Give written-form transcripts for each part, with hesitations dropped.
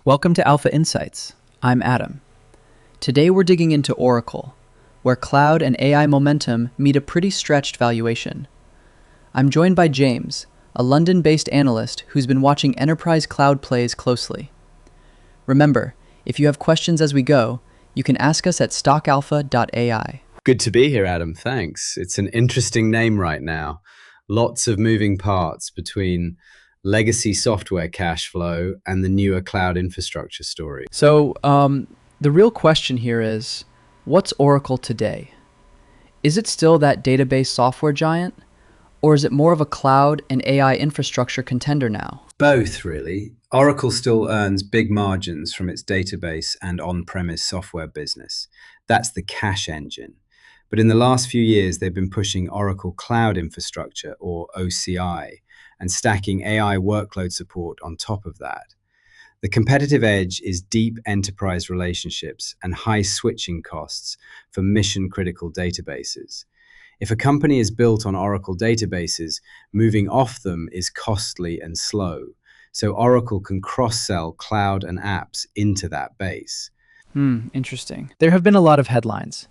Welcome to Alpha Insights. I'm Adam. Today we're digging into Oracle, where cloud and AI momentum meet a pretty stretched valuation. I'm joined by James, a London-based analyst who's been watching enterprise cloud plays closely. Remember, if you have questions as we go, you can ask us at stockalpha.ai. Good to be here, Adam. Thanks. It's an interesting name right now. Lots of moving parts between legacy software cash flow and the newer cloud infrastructure story. So, the real question here is, what's Oracle today? Is it still that database software giant? Or is it more of a cloud and AI infrastructure contender now? Both, really. Oracle still earns big margins from its database and on-premise software business. That's the cash engine. But in the last few years, they've been pushing Oracle Cloud Infrastructure, or OCI, and stacking AI workload support on top of that. The competitive edge is deep enterprise relationships and high switching costs for mission-critical databases. If a company is built on Oracle databases, moving off them is costly and slow. So Oracle can cross-sell cloud and apps into that base. Interesting. There have been a lot of headlines.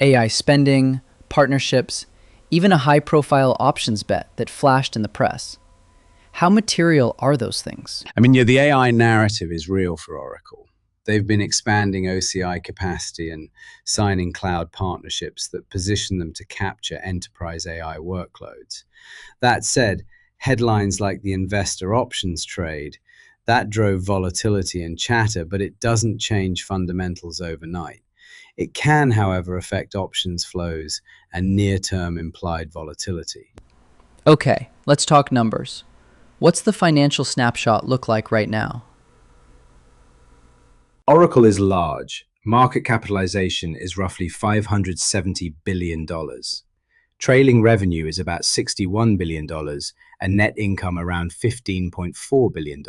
AI spending, partnerships, even a high-profile options bet that flashed in the press. How material are those things? The AI narrative is real for Oracle. They've been expanding OCI capacity and signing cloud partnerships that position them to capture enterprise AI workloads. That said, headlines like the investor options trade, that drove volatility and chatter, but it doesn't change fundamentals overnight. It can, however, affect options flows and near-term implied volatility. Okay, let's talk numbers. What's the financial snapshot look like right now? Oracle is large. Market capitalization is roughly $570 billion. Trailing revenue is about $61 billion and net income around $15.4 billion.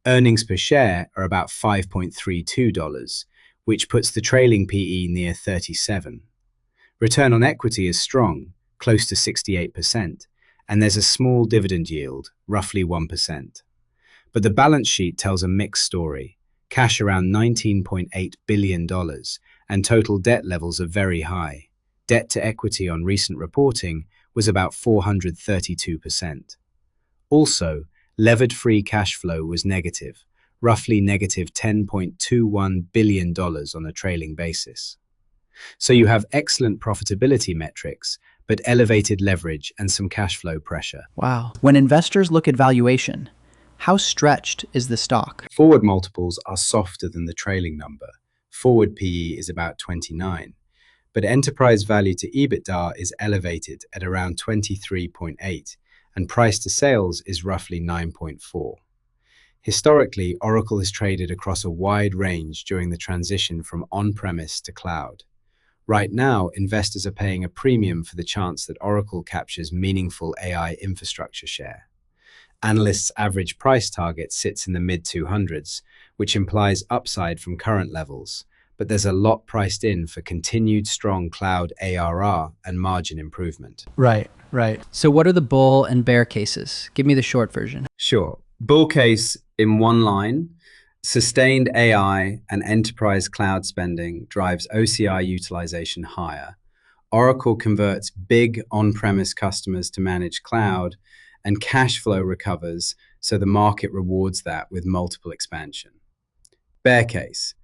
Earnings per share are about $5.32, which puts the trailing PE near 37. Return on equity is strong, close to 68%, and there's a small dividend yield, roughly 1%. But the balance sheet tells a mixed story. Cash around $19.8 billion, and total debt levels are very high. Debt to equity on recent reporting was about 432%. Also, levered free cash flow was negative, roughly negative $10.21 billion on a trailing basis. So you have excellent profitability metrics, but elevated leverage and some cash flow pressure. Wow. When investors look at valuation, how stretched is the stock? Forward multiples are softer than the trailing number. Forward PE is about 29, but enterprise value to EBITDA is elevated at around 23.8, and price to sales is roughly 9.4. Historically, Oracle has traded across a wide range during the transition from on-premise to cloud. Right now, investors are paying a premium for the chance that Oracle captures meaningful AI infrastructure share. Analysts' average price target sits in the mid-200s, which implies upside from current levels, but there's a lot priced in for continued strong cloud ARR and margin improvement. Right. So what are the bull and bear cases? Give me the short version. Sure. Bull case in one line: sustained AI and enterprise cloud spending drives OCI utilization higher. Oracle converts big on-premise customers to managed cloud, and cash flow recovers, so the market rewards that with multiple expansion. Bear case: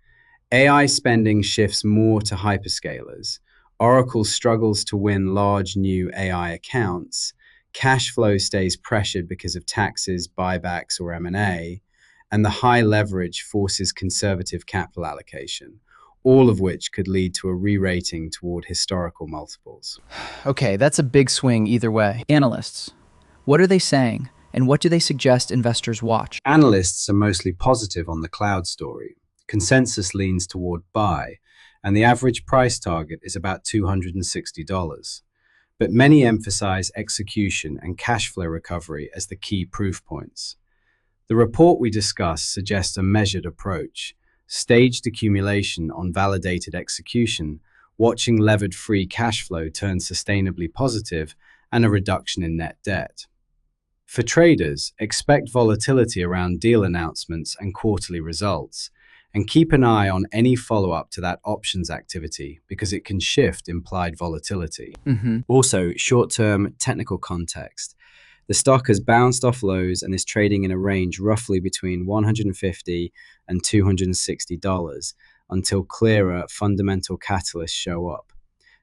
AI spending shifts more to hyperscalers. Oracle struggles to win large new AI accounts. Cash flow stays pressured because of taxes, buybacks, or M&A, and the high leverage forces conservative capital allocation, all of which could lead to a re-rating toward historical multiples. Okay, that's a big swing either way. Analysts, what are they saying, and what do they suggest investors watch? Analysts are mostly positive on the cloud story. Consensus leans toward buy, and the average price target is about $260. But many emphasize execution and cash flow recovery as the key proof points. The report we discussed suggests a measured approach: staged accumulation on validated execution, watching levered free cash flow turn sustainably positive, and a reduction in net debt. For traders, expect volatility around deal announcements and quarterly results, and keep an eye on any follow-up to that options activity because it can shift implied volatility. Also, short-term technical context. The stock has bounced off lows and is trading in a range roughly between $150 and $260 until clearer fundamental catalysts show up.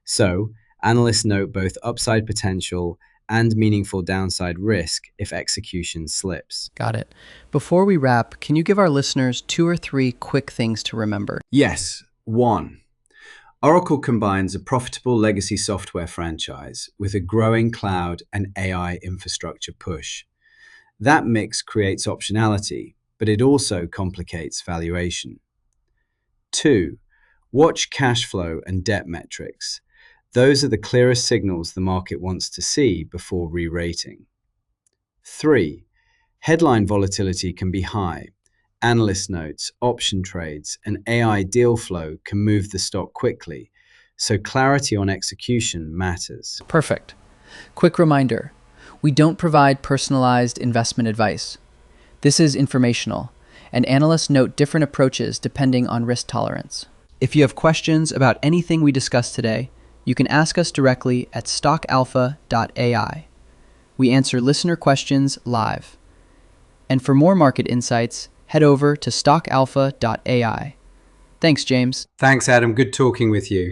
So, analysts note both upside potential and meaningful downside risk if execution slips. Got it. Before we wrap, can you give our listeners 2 or 3 quick things to remember? Yes. 1. Oracle combines a profitable legacy software franchise with a growing cloud and AI infrastructure push. That mix creates optionality, but it also complicates valuation. 2. Watch cash flow and debt metrics. Those are the clearest signals the market wants to see before re-rating. 3. Headline volatility can be high. Analyst notes, option trades, and AI deal flow can move the stock quickly, so clarity on execution matters. Perfect. Quick reminder, we don't provide personalized investment advice. This is informational, and analysts note different approaches depending on risk tolerance. If you have questions about anything we discussed today, you can ask us directly at stockalpha.ai. We answer listener questions live. And for more market insights, head over to stockalpha.ai. Thanks, James. Thanks, Adam. Good talking with you.